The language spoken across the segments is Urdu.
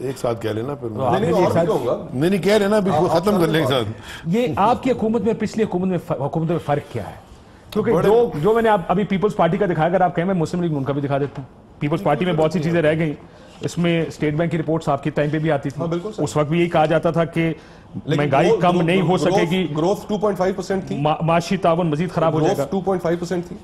ایک ساتھ کہہ لینا پھر نہیں کہہ لینا ختم کر لیں ایک ساتھ. یہ آپ کی حکومت میں پچھلی حکومت میں فرق کیا ہے؟ کیونکہ جو میں نے ابھی پیپلز پارٹی کا دکھایا، اگر آپ کہیں میں مسلم لیگ ان کا بھی دکھا دیتا ہوں. پیپلز پارٹی میں بہت سی چیزیں رہ گئیں. اس میں اسٹیٹ بینک کی رپورٹس آپ کے ٹائم پہ بھی آتی تھی، اس وقت بھی یہی کہا جاتا تھا کہ مہنگائی کم نہیں ہو سکے گی، گروتھ 2.5% تھی، معاشی تعاون مزید خراب ہو جائے گا. 2.5% تھی.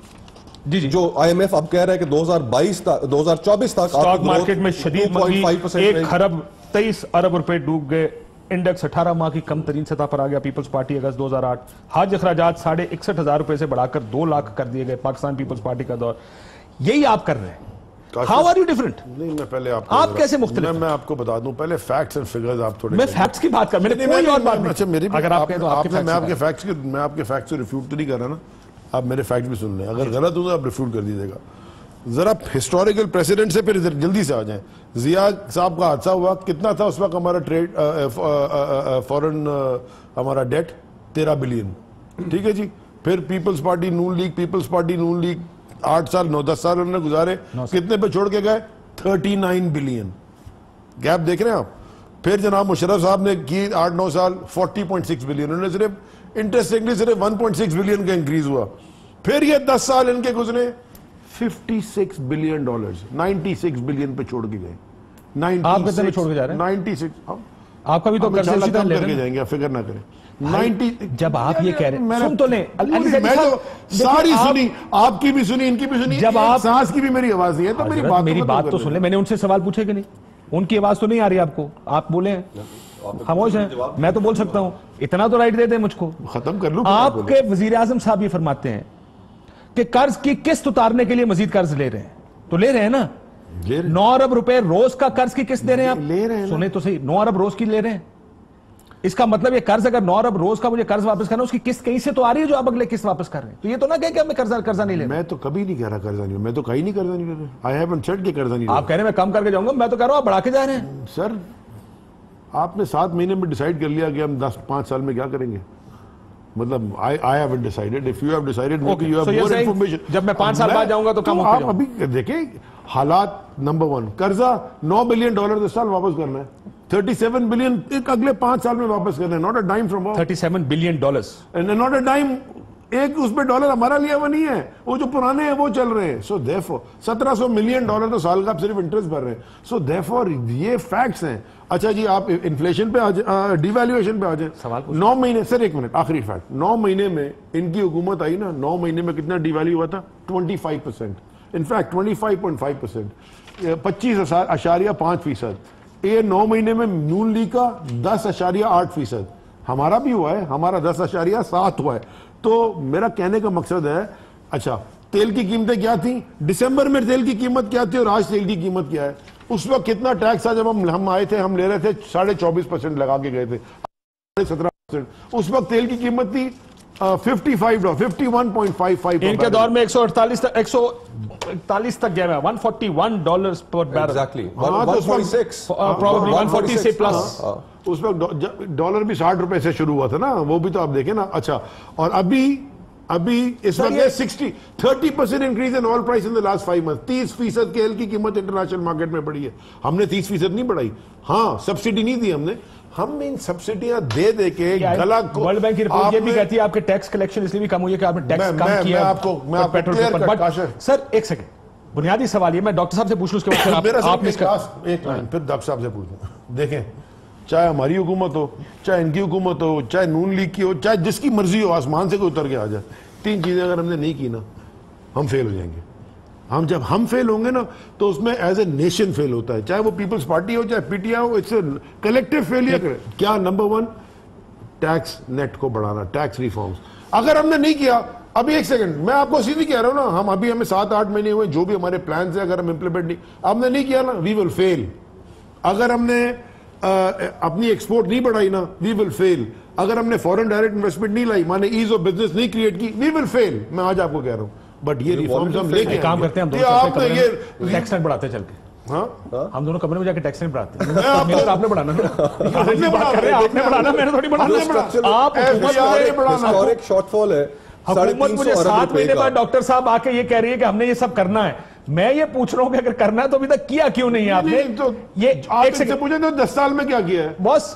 جی جو آئی ایم ایف اب کہہ رہا ہے کہ 2024 تک اسٹاک مارکیٹ میں شدید منگی، 1 خرب 23 ارب روپے ڈوب گئے. انڈیکس 18 ماہ کی کم ترین سطح پر آ گیا. پیپلز پارٹی اگست 2008. حج اخراجات 61,500 روپے سے بڑھا کر 2 لاکھ کر دیے گئے. پاکستان پیپلز پارٹی کا دور. یہی آپ کر رہے ہیں. How are you different? نہیں میں پہلے آپ کیسے مختلف؟ میں آپ کو بتا دوں پہلے فیکٹس اینڈ فگرز آپ تھوڑے. میں فیکٹس کی بات کر، میں نے کوئی اور بات نہیں. اچھا میری اگر آپ کہیں تو آپ کے میں آپ کے فیکٹس سے ریفیوٹ تو نہیں کر رہا نا. آپ میرے فیکٹس بھی سن لیں، اگر غلط ہو تو آپ ریفیوٹ کر دیجیے گا. ذرا ہسٹوریکل پریسیڈنٹ سے پھر جلدی سے آ جائیں. ضیاء صاحب کا حادثہ ہوا کتنا تھا اس وقت ہمارا ٹریڈ فورن ہمارا ڈیٹ 13 بلین. ٹھیک ہے جی. پھر پیپلز پارٹی نون لیگ 8 سال 9-10 سال انہوں نے گزارے، کتنے پہ چھوڑ کے گئے؟ 39 بلین. گیپ دیکھ رہے ہیں آپ. پھر جناب مشرف صاحب نے کی 8-9 سال 40.6 بلین. انہوں نے صرف انٹرسٹنگلی صرف 1.6 بلین کا انکریز ہوا. پھر یہ 10 سال ان کے گزرے 56 بلین ڈالرز 96 بلین پہ چھوڑ کے گئے. آپ کتنے میں چھوڑ کے جا رہے ہیں؟ 96. آپ کا بھی تو قرض اسی طرح لے رہے ہیں. جائیں گے، فکر نہ کریں. جب آپ یہ کہہ رہے ہیں، سن تو لیں، میں تو ساری سنی، آپ کی بھی سنی، ان کی بھی سنی، جب آپ سانس کی بھی میری آواز نہیں ہے تو میری بات تو سن لیں. میں نے ان سے سوال پوچھے کہ نہیں؟ ان کی آواز تو نہیں آ رہی آپ کو؟ آپ بولیں، خاموش ہیں. میں تو بول سکتا ہوں. اتنا تو رائٹ دے دیں مجھ کو. ختم کر لوں. آپ کے وزیر اعظم صاحب یہ فرماتے ہیں کہ قرض کی قسط اتارنے کے لیے مزید قرض لے رہے ہیں. تو لے رہے ہیں نا. 9 ارب روپے روز کا قرض کی قسط دے رہے ہیں آپ. لے رہے ہیں. سنیں تو صحیح، 9 ارب روز کی لے رہے ہیں. اس کا مطلب یہ قرض اگر 9 ارب روز کا مجھے قرض واپس کرنا، اس کی قسط کہیں سے تو آ رہی ہے جو آپ اگلے قسط واپس کر رہے ہیں. تو یہ تو نہ کہیں کہ ہمیں قرضہ نہیں لے. میں تو کبھی نہیں کہہ رہا قرضہ نہیں. میں تو کہیں نہیں قرضہ نہیں لے رہا. آئی ہیونٹ سیڈ کہ قرضہ نہیں. آپ کہہ رہے ہیں میں کم کر کے جاؤں گا. میں تو کہہ رہا ہوں آپ بڑھا کے جا رہے ہیں. سر آپ نے 7 مہینے میں ڈیسائیڈ کر لیا کہ ہم 5 سال میں کیا کریں گے. مطلب I haven't decided. If you have decided, maybe you have more information. جب میں 5 سال بعد جاؤں گا تو کم ہو آپ ابھی دیکھیں حالات. نمبر 1 قرضہ $9 بلین اس سال واپس کرنا ہے. 37 بلین ایک اگلے 5 سال میں واپس کرنا ہے. not a dime from 37 billion dollars. not a dime. ایک اس پہ ڈالر ہمارا لیا ہوا نہیں ہے. وہ جو پرانے ہیں وہ چل رہے ہیں. سو therefore $1700 ملین تو سال کا آپ صرف انٹرسٹ بھر رہے ہیں. سو therefore یہ فیکٹس ہیں. اچھا جی آپ انفلیشن پہ آ جائیں، ڈی ویلیویشن پہ آ جائیں. 9 مہینے سر، 1 منٹ آخری فیکٹ. 9 مہینے میں ان کی حکومت آئی نا، 9 مہینے میں کتنا ڈی ویلیو ہوا تھا؟ 25%. انفیکٹ 25.5%، 25.5%. یہ 9 مہینے میں نون لیگ کا 10.8%. ہمارا بھی ہوا ہے، ہمارا 10.7 ہوا ہے. تو میرا کہنے کا مقصد ہے، اچھا تیل کی قیمتیں کیا تھیں دسمبر میں؟ تیل کی قیمت کیا تھی اور آج تیل کی قیمت کیا ہے؟ اس وقت کتنا ٹیکس تھا جب ہم آئے تھے؟ ہم لے رہے تھے 24.5% لگا کے گئے تھے. 17%. اس وقت تیل کی قیمت تھی $51.55. ان کے دور میں 148 تک گیا ہے. $141 پر بیرل. Exactly. 146. Probably 140 سے پلس. اس وقت ڈالر بھی 60 روپے سے شروع ہوا تھا نا، وہ بھی تو آپ دیکھیں نا. اچھا اور ابھی اس وقت 30% increase in all price in the last 5 months. 30% تیل کی قیمت انٹرنیشنل مارکیٹ میں بڑھی ہے. ہم نے 30% نہیں بڑھائی. ہاں سبسڈی نہیں دی ہم نے. ہم ان سبسڈیاں دے کے گلا کو. ورلڈ بینک کی رپورٹ یہ بھی کہتی ہے آپ کے ٹیکس کلیکشن اس لیے بھی کم ہوئی ہے کہ آپ نے ٹیکس کم کیا. میں آپ کو کلیئر کٹ کاشر. سر ایک سیکنڈ، بنیادی سوال یہ میں ڈاکٹر صاحب سے پوچھ لوں اس کے بعد آپ نے ایک لائن پھر ڈاکٹر صاحب سے پوچھوں. دیکھیں چاہے ہماری حکومت ہو، چاہے ان کی حکومت ہو، چاہے نون لیگ کی ہو، چاہے جس کی مرضی ہو، آسمان سے کوئی اتر کے آ جائے، 3 چیزیں اگر ہم نے نہیں کی نا ہم فیل ہو جائیں گے. جب ہم فیل ہوں گے نا تو اس میں ایز اے نیشن فیل ہوتا ہے، چاہے وہ پیپلز پارٹی ہو چاہے پی ٹی آئی ہو. It's a collective failure. کیا نمبر 1 ٹیکس نیٹ کو بڑھانا، ٹیکس ریفارمز. اگر ہم نے نہیں کیا، ابھی ایک سیکنڈ میں آپ کو سیدھی کہہ رہا ہوں نا، ہمیں 7-8 مہینے ہوئے، جو بھی ہمارے پلانز ہیں اگر ہم امپلیمنٹ نہیں ہم نے نہیں کیا نا وی ول فیل. اگر ہم نے اپنی ایکسپورٹ نہیں بڑھائی نا وی ول فیل. اگر ہم نے فورن ڈائریکٹ انویسٹمنٹ نہیں لائی، مانے ایز آف بزنس نہیں کریٹ کی، وی ول فیل. میں آج آپ کو کہہ رہا ہوں. بٹ یہ ریفارمز ہم لے کے کام کرتے ہیں، ہم دونوں ٹیکس نیٹ بڑھاتے چل کے. ہم دونوں کمرے میں جا کے ٹیکس نہیں بڑھاتے ہیں. آپ نے بڑھانا میں نے تھوڑی بڑھانا. آپ حکومت مجھے 7 مہینے بعد ڈاکٹر صاحب آ کے یہ کہہ رہی ہے کہ ہم نے یہ سب کرنا ہے. میں یہ پوچھ رہا ہوں کہ اگر کرنا ہے تو ابھی تک کیا کیوں نہیں ہے آپ نے؟ تو یہ آپ سے پوچھیں تو 10 سال میں کیا کیا ہے؟ بس